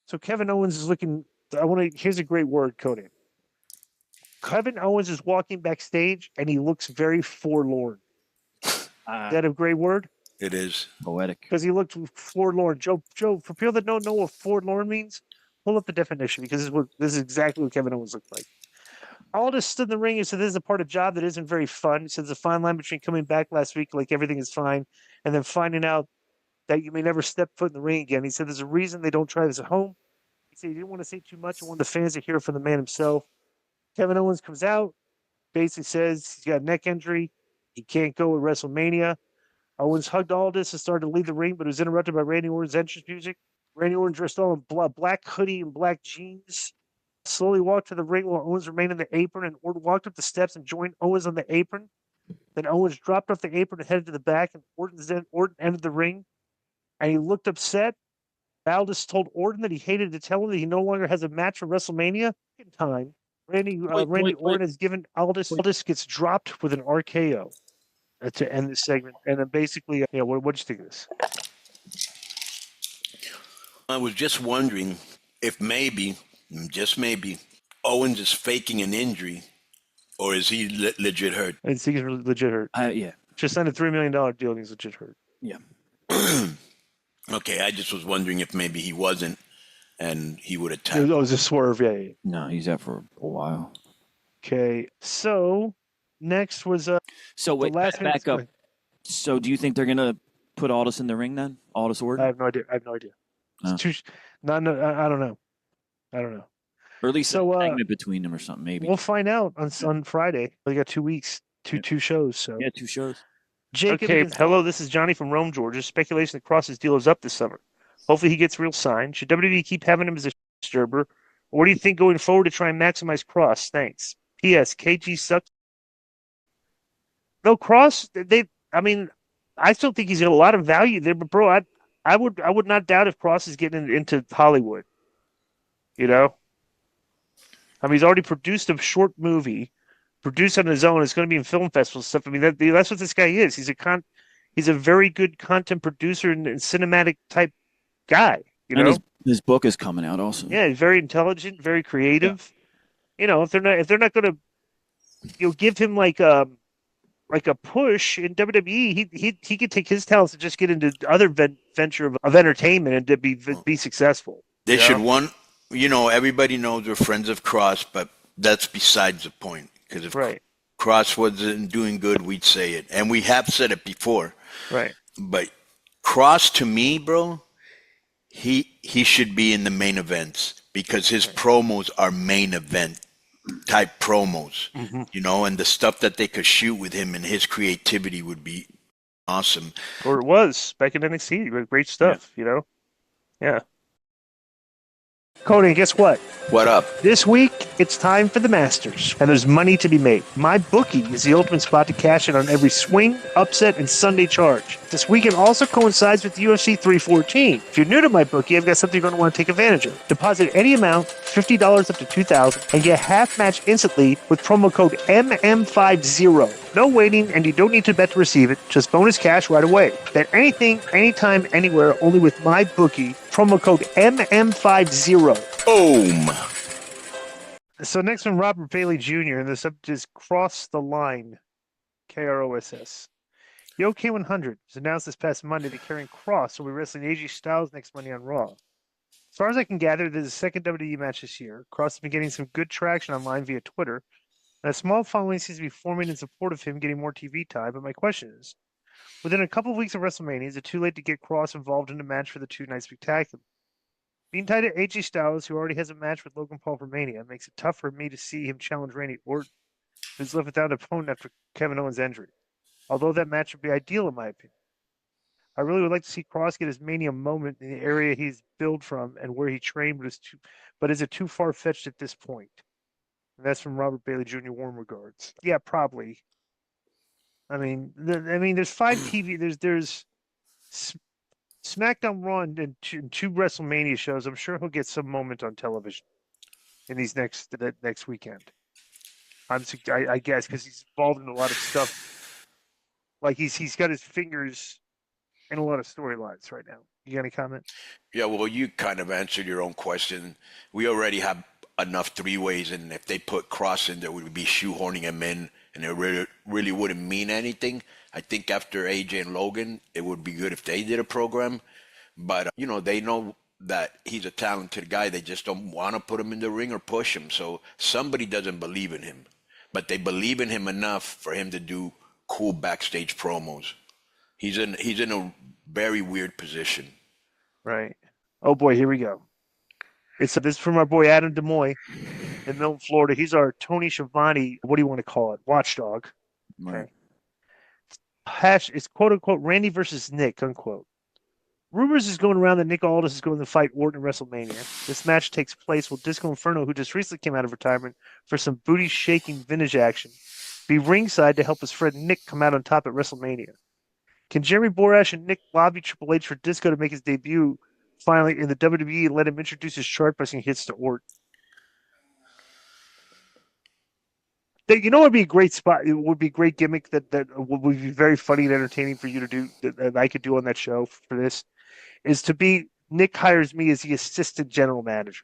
So Kevin Owens is looking. Here's a great word, Conan. Kevin Owens is walking backstage, and he looks very forlorn. Is that a great word? It is poetic because he looked forlorn. Joe, for people that don't know what forlorn means, pull up the definition because this is exactly what Kevin Owens looked like. Aldis stood in the ring and said, "This is a part of job that isn't very fun." He says, "The fine line between coming back last week like everything is fine, and then finding out that you may never step foot in the ring again." He said, "There's a reason they don't try this at home." He said he didn't want to say too much. He wanted the fans to hear from the man himself. Kevin Owens comes out, basically says he's got a neck injury. He can't go at WrestleMania. Owens hugged Aldis and started to leave the ring, but it was interrupted by Randy Orton's entrance music. Randy Orton, dressed all in black hoodie and black jeans, slowly walked to the ring while Owens remained in the apron, and Orton walked up the steps and joined Owens on the apron. Then Owens dropped off the apron and headed to the back, and Orton entered the ring, and he looked upset. Aldis told Orton that he hated to tell him that he no longer has a match for WrestleMania. In time, Randy Orton has given Aldis. Aldis gets dropped with an RKO to end this segment, and then basically, what'd you think of this? I was just wondering if maybe, just maybe, Owens is faking an injury, or is he legit hurt? I think he's legit hurt. Yeah. Just signed a $3 million deal, and he's legit hurt. Yeah. Okay, I just was wondering if maybe he wasn't, and he would attack. It was a swerve, yeah. No, he's out for a while. Okay, so next was So wait, back up. So do you think they're gonna put Aldis in the ring then? Aldis Orton? I have no idea. It's too, I don't know. Or at least a segment between them or something, maybe. We'll find out on Friday. We got 2 weeks, two shows. So yeah, 2 shows. Jacob, hello, this is Johnny from Rome, Georgia. Speculation that Kross's deal is up this summer. Hopefully he gets real signed. Should WWE keep having him as a disturber? Or what do you think going forward to try and maximize Kross? Thanks. P.S. KG sucks. No, Kross, I still think he's got a lot of value there, but bro, I would not doubt if Kross is getting into Hollywood. You know? I mean, he's already produced a short movie. Produced on his own. It's going to be in film festival stuff. I mean, that's what this guy is. He's a very good content producer and cinematic type guy. You know, his book is coming out also. Yeah, he's very intelligent, very creative. Yeah. You know, if they're not going to, give him like a push in WWE, he could take his talents and just get into other venture of entertainment and to be successful. They should everybody knows we're friends of Kross, but that's besides the point. Because if Kross wasn't doing good, we'd say it. And we have said it before. Right. But Kross, to me, bro, he should be in the main events because his promos are main event type promos. Mm-hmm. And the stuff that they could shoot with him and his creativity would be awesome. Or it was back in NXT. Great stuff, Yeah. Cody, guess what? What up? This week, it's time for the Masters, and there's money to be made. My bookie is the ultimate spot to cash in on every swing, upset, and Sunday charge. This weekend also coincides with UFC 314. If you're new to my bookie, I've got something you're going to want to take advantage of. Deposit any amount, $50 up to $2,000, and get half match instantly with promo code MM50. No waiting, and you don't need to bet to receive it. Just bonus cash right away. Bet anything, anytime, anywhere, only with my bookie. Promo code MM50. Boom. So next one, Robert Bailey Jr. and the subject is Cross the Line, KROSS. Yo K100 was announced this past Monday that Karrion Kross will be wrestling AJ Styles next Monday on Raw. As far as I can gather, there's a second WWE match this year. Kross has been getting some good traction online via Twitter, and a small following seems to be forming in support of him getting more TV time. But my question is, within a couple of weeks of WrestleMania, is it too late to get Kross involved in a match for the two-night spectacular? Being tied to AJ Styles, who already has a match with Logan Paul for Mania, makes it tough for me to see him challenge Randy Orton, who's left without an opponent after Kevin Owens' injury. Although that match would be ideal in my opinion. I really would like to see Kross get his Mania moment in the area he's billed from and where he trained, but is it too far-fetched at this point? And that's from Robert Bailey Jr. Warm regards. Yeah, probably. I mean, there's 5 TV. There's SmackDown, Raw, and 2 WrestleMania shows. I'm sure he'll get some moment on television in these next weekend. I guess because he's involved in a lot of stuff. Like he's got his fingers in a lot of storylines right now. You got any comment? Yeah, well, you kind of answered your own question. We already have enough three-ways, and if they put Cross in there, we would be shoehorning him in, and it really wouldn't mean anything. I think after AJ and Logan, it would be good if they did a program. But, they know that he's a talented guy. They just don't want to put him in the ring or push him. So somebody doesn't believe in him. But they believe in him enough for him to do cool backstage promos. He's in a very weird position. Right. Oh boy, here we go. This is from our boy Adam DeMoy in Milton, Florida. He's our Tony Schiavone, what do you want to call it? Watchdog. Right. Okay. It's quote unquote Randy versus Nick, unquote. Rumors is going around that Nick Aldis is going to fight Orton at WrestleMania. This match takes place while Disco Inferno, who just recently came out of retirement for some booty-shaking vintage action, be ringside to help his friend Nick come out on top at WrestleMania. Can Jeremy Borash and Nick lobby Triple H for Disco to make his debut finally in the WWE and let him introduce his chart-busting hits to Orton? You know what would be a great spot? It would be a great gimmick that would be very funny and entertaining for you to do, that I could do on that show for this, is to be Nick hires me as the assistant general manager.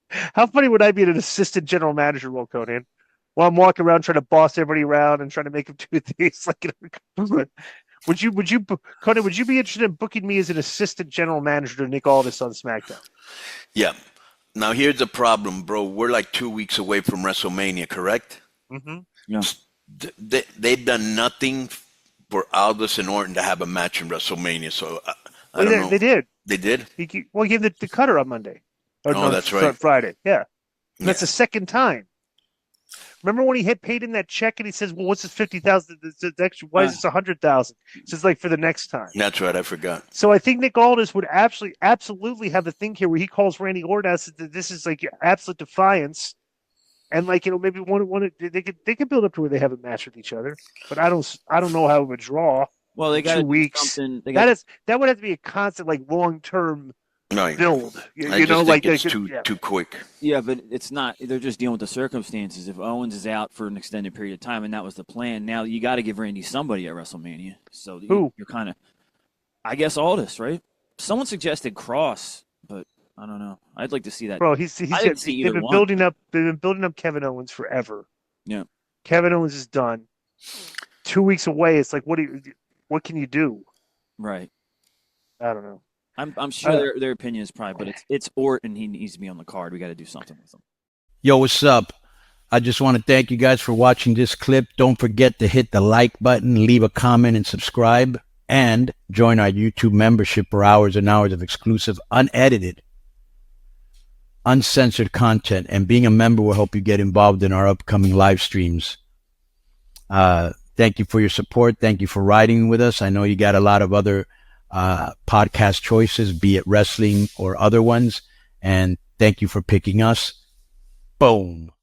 How funny would I be an assistant general manager role, Conan? While I'm walking around trying to boss everybody around and trying to make them do things would you, Conan? Would you be interested in booking me as an assistant general manager to Nick Aldis on SmackDown? Yeah. Now here's the problem, bro. We're like 2 weeks away from WrestleMania, correct? Mm-hmm. Yeah. They've done nothing for Aldis and Orton to have a match in WrestleMania. So I don't know. They did. They did? He gave the cutter on Monday. That's right. Friday. Yeah. And that's the second time. Remember when he had paid in that check and he says, "Well, what's this 50,000? Why is this 100,000?" He says, "Like for the next time." That's right. I forgot. So I think Nick Aldis would absolutely have a thing here where he calls Randy Orton out that this is like absolute defiance, and maybe they could build up to where they have a match with each other. But I don't know how it would draw. Well, they got 2 weeks. That would have to be a constant long term. No, build. I just think it's too quick. Yeah, but it's not. They're just dealing with the circumstances. If Owens is out for an extended period of time, and that was the plan, now you got to give Randy somebody at WrestleMania. So you're kind of, I guess, Aldis, right? Someone suggested Kross, but I don't know. I'd like to see that. Bro, they've been building up Kevin Owens forever. Yeah, Kevin Owens is done. 2 weeks away. It's like, what can you do? Right. I don't know. I'm sure their opinion is probably, but it's Orton. He needs to be on the card. We got to do something with him. Yo, what's up? I just want to thank you guys for watching this clip. Don't forget to hit the like button, leave a comment, and subscribe. And join our YouTube membership for hours and hours of exclusive, unedited, uncensored content. And being a member will help you get involved in our upcoming live streams. Thank you for your support. Thank you for riding with us. I know you got a lot of other podcast choices, be it wrestling or other ones. And thank you for picking us. Boom.